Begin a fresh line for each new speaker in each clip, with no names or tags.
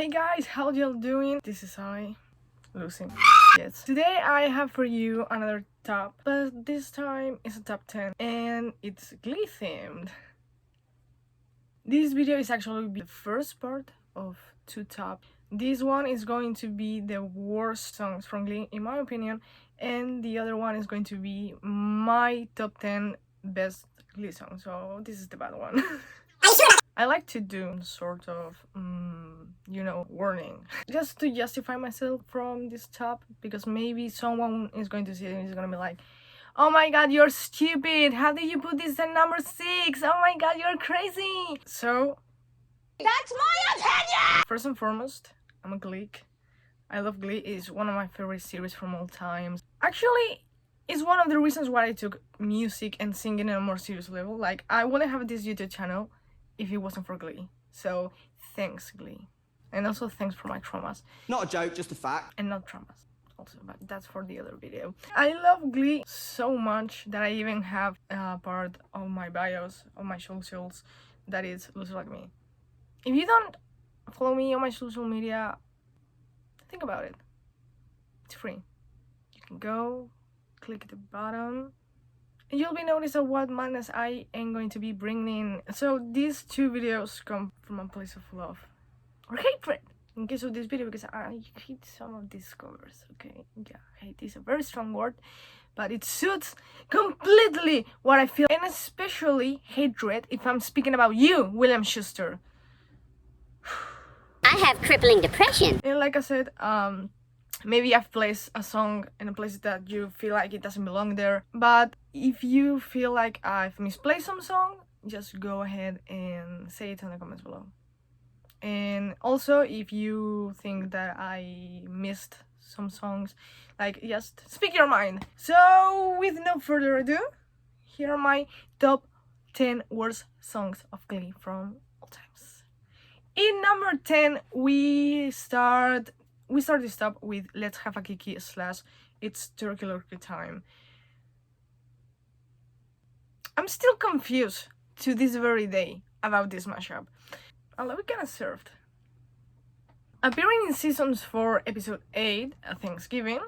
Hey guys, how y'all doing? This is I, Lucy. Yes. Today I have for you another top, but this time it's a top 10 and it's Glee themed. This video is actually the first part of two top. This one is going to be the worst songs from Glee in my opinion, and the other one is going to be my top 10 best Glee songs. So this is the bad one. I like to do sort of, warning. Just to justify myself from this top, because maybe someone is going to see it and is going to be like, oh my god, you're stupid! How did you put this at number 6? Oh my god, you're crazy! So,
that's my opinion!
First and foremost, I'm a gleek. I love Glee. It's one of my favorite series from all times. Actually, it's one of the reasons why I took music and singing at a more serious level. Like, I wouldn't have this YouTube channel if it wasn't for Glee. So, thanks, Glee. And also, thanks for my traumas.
Not a joke, just a fact.
And not traumas, also, but that's for the other video. I love Glee so much that I even have a part of my bios, of my socials, that is Lucy Like Me. If you don't follow me on my social media, think about it. It's free. You can go, click at the bottom, and you'll be noticed of what madness I am going to be bringing. So these two videos come from a place of love or hatred in case of this video, because I hate some of these covers. Okay, yeah, hate is a very strong word, but it suits completely what I feel, and especially hatred if I'm speaking about you, William Schuster.
I have crippling depression.
And like I said, maybe I've placed a song in a place that you feel like it doesn't belong there. But if you feel like I've misplaced some song, just go ahead and say it in the comments below. And also, if you think that I missed some songs, like, just speak your mind. So, with no further ado, here are my top 10 worst songs of Glee from all times. In number 10, we start this top with Let's Have a Kiki / It's Turkey Lurkey Time. I'm still confused to this very day about this mashup. Although it kinda served. Appearing in seasons 4, episode 8, Thanksgiving,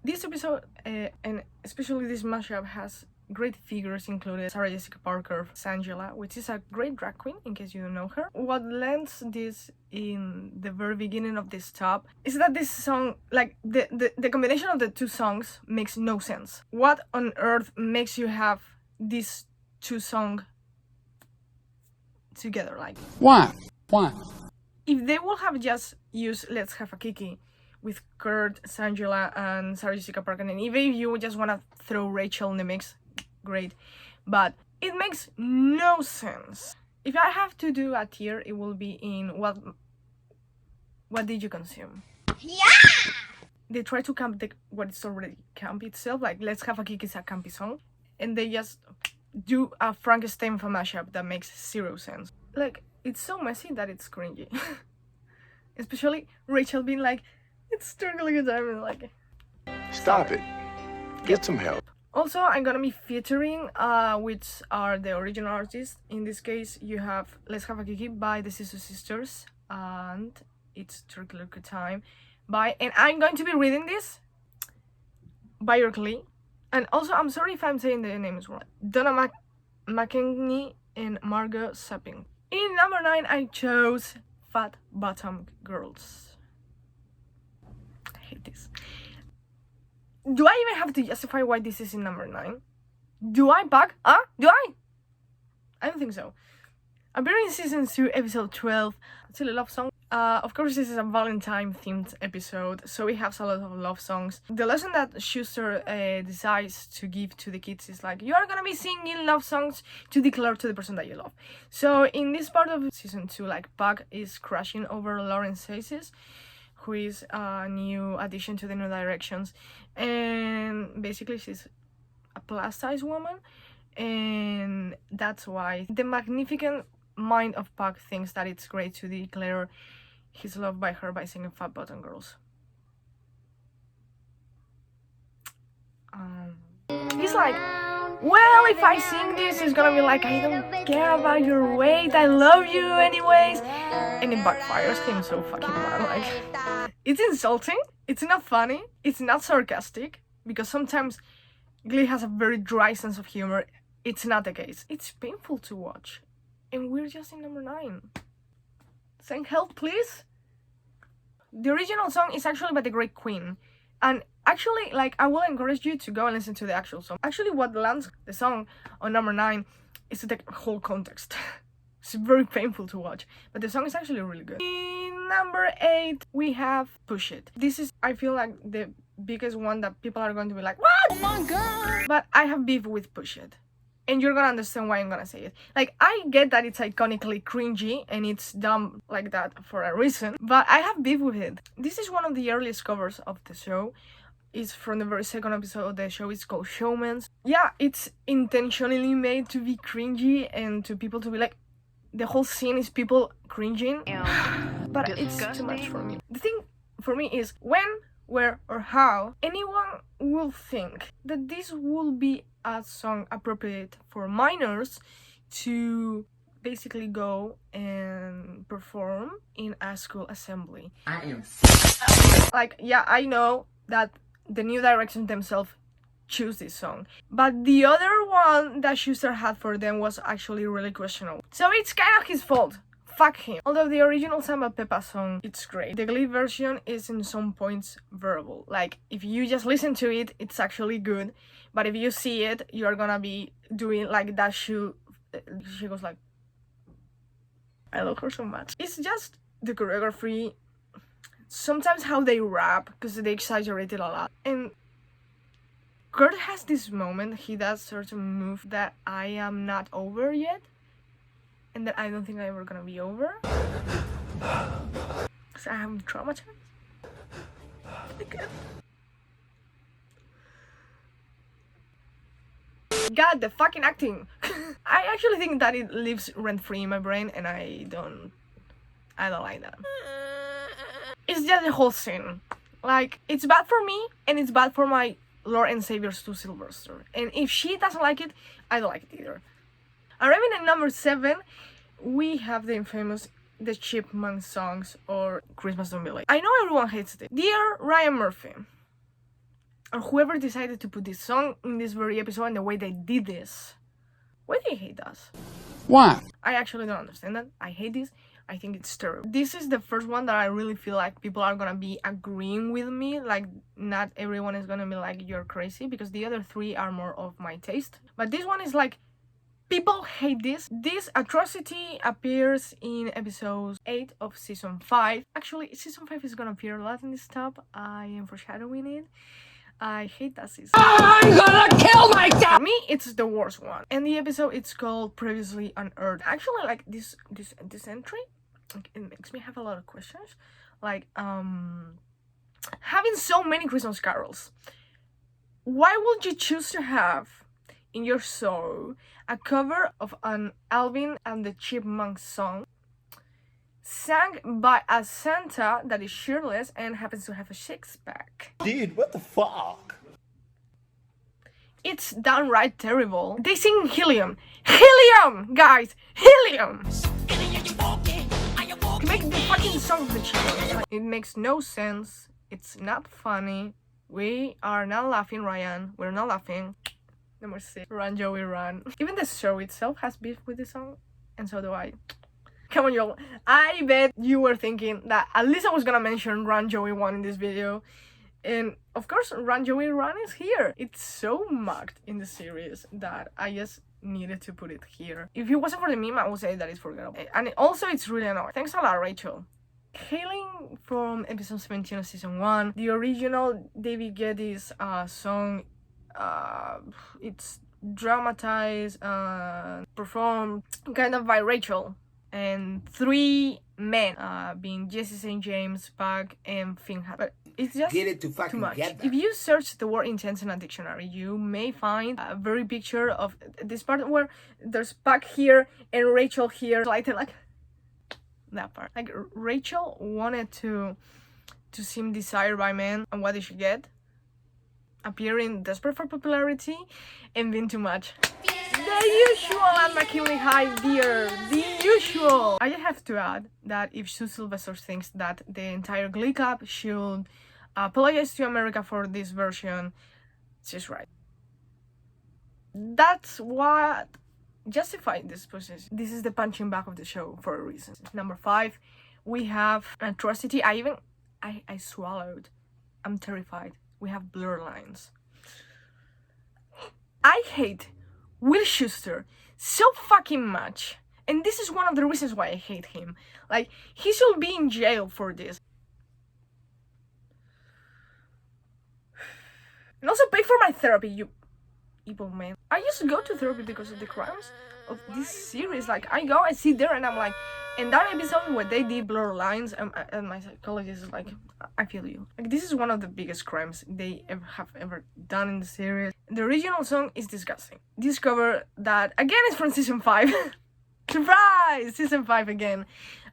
this episode, and especially this mashup, has great figures included Sarah Jessica Parker, Sangela, which is a great drag queen in case you don't know her. What lands this in the very beginning of this top is that this song, like the combination of the two songs makes no sense. What on earth makes you have these two songs together? Like,
why?
If they would have just used Let's Have a Kiki with Kurt, Sangela, and Sarah Jessica Parker, and even if you just want to throw Rachel in the mix, great. But it makes no sense. If I have to do a tier, it will be in what did you consume?
Yeah!
They try to camp what is already camp itself, like Let's Have a Kiki is a campy song, and they just do a Frankenstein of a mashup that makes zero sense. Like, it's so messy that it's cringy. Especially Rachel being like, it's totally a time, and like,
stop it. Get some help.
Also, I'm gonna be featuring which are the original artists. In this case, you have Let's Have a Kiki by the Sister Sisters, and It's Turkey Lurkey Time by, and I'm going to be reading this by your Glee. And also, I'm sorry if I'm saying the names wrong. Donna McKinney and Margot Sapping. In number 9, I chose Fat Bottom Girls. I hate this. Do I even have to justify why this is in number 9? Do I bug? Do I? I don't think so. Appearing in season 2, episode 12, Silly Love Song. Of course, this is a Valentine-themed episode, so it has a lot of love songs. The lesson that Schuster decides to give to the kids is like, you are gonna be singing love songs to declare to the person that you love. So in this part of season 2, like, Puck is crushing over Lauren Saces, who is a new addition to the New Directions, and basically she's a plus-size woman, and that's why the magnificent mind of Puck thinks that it's great to declare his love by her by singing Fat Bottom Girls. He's like, well, if I sing this, it's gonna be like, I don't care about your weight, I love you anyways. And it backfires him so fucking bad. Like, it's insulting, it's not funny, it's not sarcastic, because sometimes Glee has a very dry sense of humor. It's not the case. It's painful to watch. And we're just in number 9. Send help, please. The original song is actually by the great Queen. And actually, like, I will encourage you to go and listen to the actual song. Actually, what lands the song on number 9 is the whole context. It's very painful to watch, but the song is actually really good. In number 8, we have Push It. This is, I feel like, the biggest one that people are going to be like, what? Oh my god! But I have beef with Push It. And you're gonna understand why I'm gonna say it. Like, I get that it's iconically cringy and it's done like that for a reason, but I have beef with it. This is one of the earliest covers of the show. It's from the very second episode of the show. It's called Showmans. Yeah, it's intentionally made to be cringy and to people to be like, the whole scene is people cringing. But it's too much for me. The thing for me is when, where, or how anyone will think that this will be a song appropriate for minors to basically go and perform in a school assembly. I am like, yeah, I know that the New Directions themselves choose this song, but the other one that Schuster had for them was actually really questionable. So it's kind of his fault. Fuck him. Although the original Samba Pepa song, it's great. The Glee version is in some points verbal. Like, if you just listen to it, it's actually good. But if you see it, you're gonna be doing like that she goes like, I love her so much. It's just the choreography, sometimes how they rap, because they exaggerate it a lot. And Kurt has this moment, he does certain move that I am not over yet. And that I don't think I'm ever gonna be over. Because I am traumatized. God, the fucking acting. I actually think that it lives rent-free in my brain, and I don't like that. It's just the whole scene. Like, it's bad for me, and it's bad for my Lord and Savior Stu Sylvester. And if she doesn't like it, I don't like it either. Arriving at number 7, we have the infamous The Chipmunk Songs or Christmas Don't Be Late. I know everyone hates it. Dear Ryan Murphy, or whoever decided to put this song in this very episode and the way they did this, why do you hate us?
Why?
I actually don't understand that. I hate this. I think it's terrible. This is the first one that I really feel like people are gonna be agreeing with me. Like, not everyone is gonna be like, you're crazy, because the other 3 are more of my taste. But this one is like, people hate this. This atrocity appears in episode 8 of season 5. Actually, season 5 is gonna appear a lot in this top. I am foreshadowing it. I hate that season.
I'm gonna kill myself!
For me, it's the worst one. And the episode, it's called Previously Unearthed. Actually, like, this entry, like, it makes me have a lot of questions. Like, having so many Christmas carols, why would you choose to have in your show a cover of an Alvin and the Chipmunks song sang by a Santa that is shirtless and happens to have a six-pack?
Dude, what the fuck?
It's downright terrible. They sing helium. Helium, guys! Helium! To make the fucking song of the chipmunks. Like, it makes no sense. It's not funny. We are not laughing, Ryan. We're not laughing. Number 6. Run, Joey, run. Even the show itself has beef with this song, and so do I. Come on, y'all. I bet you were thinking that at least I was gonna mention Run, Joey, Run in this video. And of course, Run, Joey, Run is here. It's so mocked in the series that I just needed to put it here. If it wasn't for the meme, I would say that it's forgettable. And also, it's really annoying. Thanks a lot, Rachel. Hailing from episode 17 of season 1, the original David Geddes song, it's dramatized, performed kind of by Rachel and 3 men, being Jesse St. James, Puck, and Finn. But it's just too much. If you search the word intense in a dictionary, you may find a very picture of this part where there's Puck here and Rachel here, like that part. Like, Rachel wanted to seem desired by men, and what did she get? appearing desperate for popularity and being too much. The usual Anne McKinley High dear, the usual. I just have to add that if Sue Sylvester thinks that the entire Glee Club should apologize to America for this version, she's right. That's what justified this position. This is the punching bag of the show for a reason. Number 5, we have atrocity. I swallowed. I'm terrified. We have blur lines. I hate Will Schuester so fucking much. And this is one of the reasons why I hate him. Like, he should be in jail for this. And also pay for my therapy, you evil man. I used to go to therapy because of the crimes of this series. Like, I go, I sit there and I'm like, in that episode where they did blur lines, and my psychologist is like, I feel you. Like, this is one of the biggest crimes they have ever done in the series. The original song is disgusting. This cover that, again, is from season 5. Surprise! Season 5 again.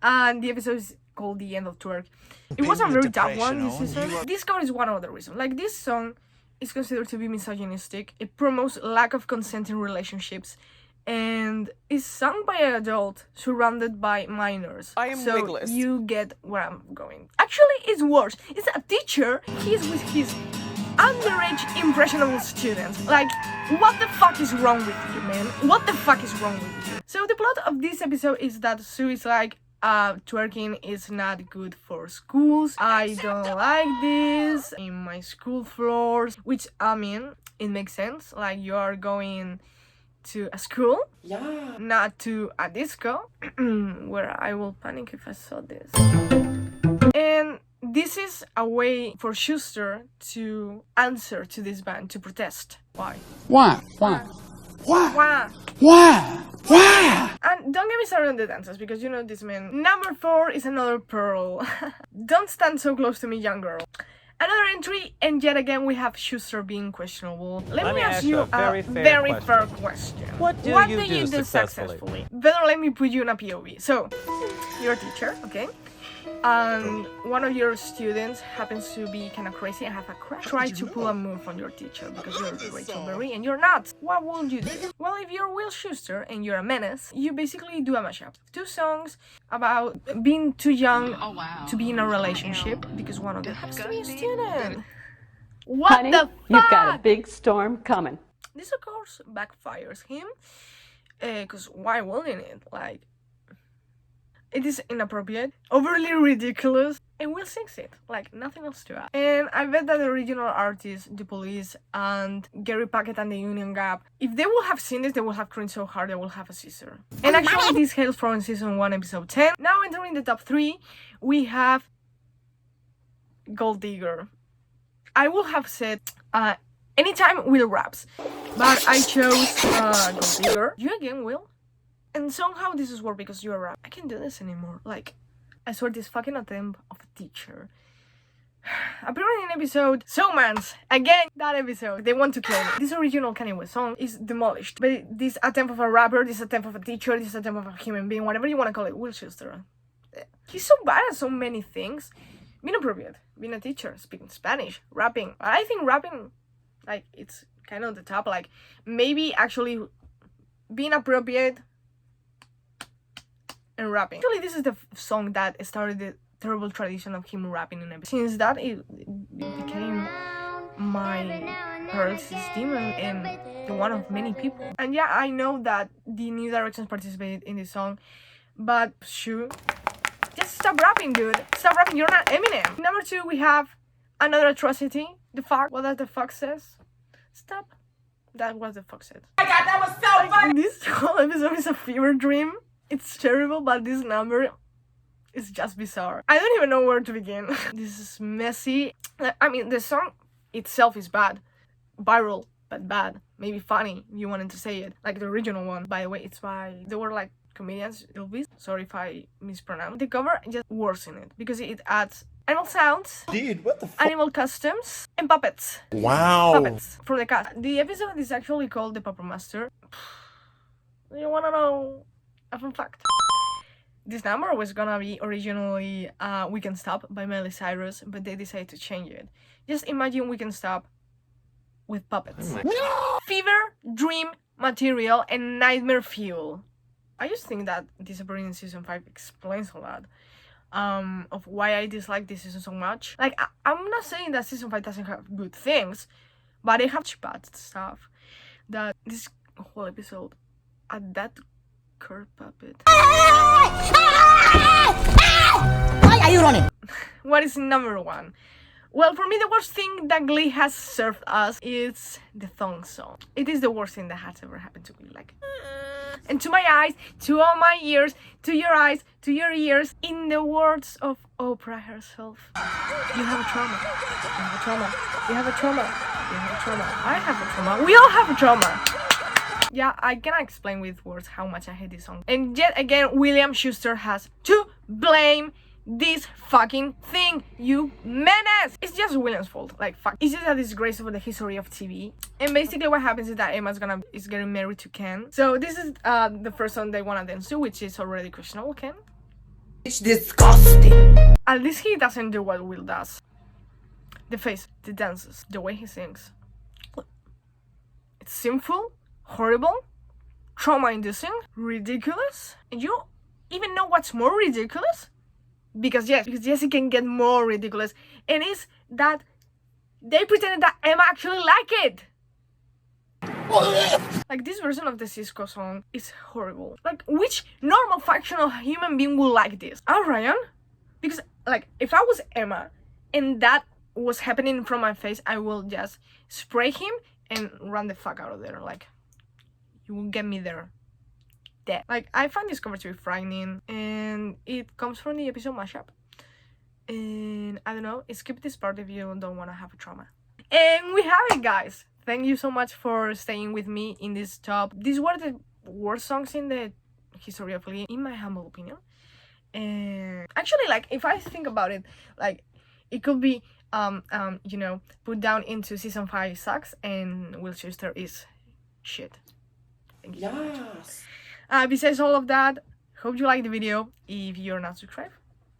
And the episode is called The End of Twerk. It was a very tough one this season. This cover is one of the reasons. Like, this song is considered to be misogynistic. It promotes lack of consent in relationships. And is sung by an adult surrounded by minors.
I am
so
wigless.
You get where I'm going. Actually, it's worse. It's a teacher. He's with his underage impressionable students. Like, what the fuck is wrong with you, man? What the fuck is wrong with you? So the plot of this episode is that Sue is like, twerking is not good for schools. I don't like this in my school floors. Which, I mean, it makes sense. Like, you are going to a school, not to a disco, where I will panic if I saw this. And this is a way for Schuester to answer to this ban, to protest. Why?
Why?
And don't get me started on the dances, because you know this man. Number 4 is another pearl. Don't stand so close to me, young girl. Another entry, and yet again we have Schuester being questionable. Let me ask you a very fair question.
What do you do successfully?
Better let me put you in a POV. So, you're a teacher, okay? And one of your students happens to be kind of crazy and have a crush. Try to pull a move on your teacher because you're Rachel Berry and you're not. What would you do? Well, if you're Will Schuester and you're a menace, you basically do a mashup. 2 songs about being too young to be in a relationship because one of them happens to be a student. What
Honey,
the fuck?
you've got a big storm coming.
This, of course, backfires him. Because why wouldn't it? Like, it is inappropriate, overly ridiculous, and Will sings it, like nothing else to add. And I bet that the original artists, The Police, and Gary Packett and the Union Gap, if they would have seen this, they would have cringed so hard they would have a seizure. And actually, this hails from season 1, episode 10. Now entering the top 3, we have Gold Digger. I would have said anytime Will raps, but I chose Gold Digger. You again, Will? And somehow this is work because you're a rap. I can't do this anymore. Like, I swear this fucking attempt of a teacher. Appearing in episode Showmans. Again, that episode. They want to kill me. This original Kanye West song is demolished. But this attempt of a rapper, this attempt of a teacher, this attempt of a human being, whatever you want to call it, Will Schuester. He's so bad at so many things. Being appropriate. Being a teacher. Speaking Spanish. Rapping. I think rapping, like, it's kind of the top. Like, maybe actually being appropriate and rapping. Actually, this is the song that started the terrible tradition of him rapping in episode. Since that, it became my paralysis demon and the one of many people. And yeah, I know that the New Directions participated in this song, but shoot, just stop rapping, dude. Stop rapping. You're not Eminem. Number 2, we have another atrocity. The fuck. What does the fuck says? Stop. That was the fuck said. Oh my god, that was so funny. This whole episode is a fever dream. It's terrible, but this number is just bizarre. I don't even know where to begin. This is messy. I mean, the song itself is bad. Viral, but bad. Maybe funny, if you wanted to say it. Like the original one. By the way, it's by... They were like comedians. Sorry if I mispronounce. The cover just worsens it. Because it adds animal sounds.
Dude, what the fuck?
Animal costumes. And puppets.
Wow.
Puppets from the cast. The episode is actually called The Puppet Master. You wanna know a fun fact? This number was gonna be originally We Can Stop by Miley Cyrus, but they decided to change it. Just imagine We Can Stop with puppets. Fever, dream, material, and nightmare fuel. I just think that disappearing in season 5 explains a lot of why I dislike this season so much. Like, I'm not saying that season 5 doesn't have good things, but it has bad stuff. That this whole episode, that curb puppet.
Why are you running?
What is number 1? Well, for me, the worst thing that Glee has served us is the thong song. It is the worst thing that has ever happened to me. Like, and to my eyes, to all my ears, to your eyes, to your ears, in the words of Oprah herself, you have a trauma. You have a trauma. You have a trauma. You have a trauma. I have a trauma. We all have a trauma. Yeah, I cannot explain with words how much I hate this song. And yet again, William Schuster has to blame this fucking thing, you menace! It's just William's fault, like, fuck. It's just a disgrace for the history of TV. And basically what happens is that Emma's getting married to Ken. So this is the first song they wanna dance to, which is already questionable, Ken.
It's disgusting.
At least he doesn't do what Will does. The face, the dances, the way he sings. It's sinful, horrible, trauma-inducing, ridiculous. And you even know what's more ridiculous? Because yes, it can get more ridiculous. And it's that they pretended that Emma actually liked it. Like, this version of the Cisco song is horrible. Like, which normal functional human being would like this? Ryan? Because, like, if I was Emma and that was happening in front of my face, I will just spray him and run the fuck out of there. Like, you will get me there. Dead. Like, I find this cover to be frightening, and it comes from the episode mashup. And I don't know, skip this part if you don't want to have a trauma. And we have it, guys. Thank you so much for staying with me in this top. These were the worst songs in the history of Glee, in my humble opinion. And actually, like, if I think about it, like, it could be you know, put down into season 5 sucks and Will Schuster is shit. Thank you so much. Besides all of that, hope you liked the video. If you're not subscribed,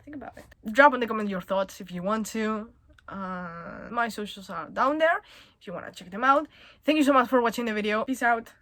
think about it. Drop in the comment your thoughts if you want to. My socials are down there if you want to check them out. Thank you so much for watching the video. Peace out.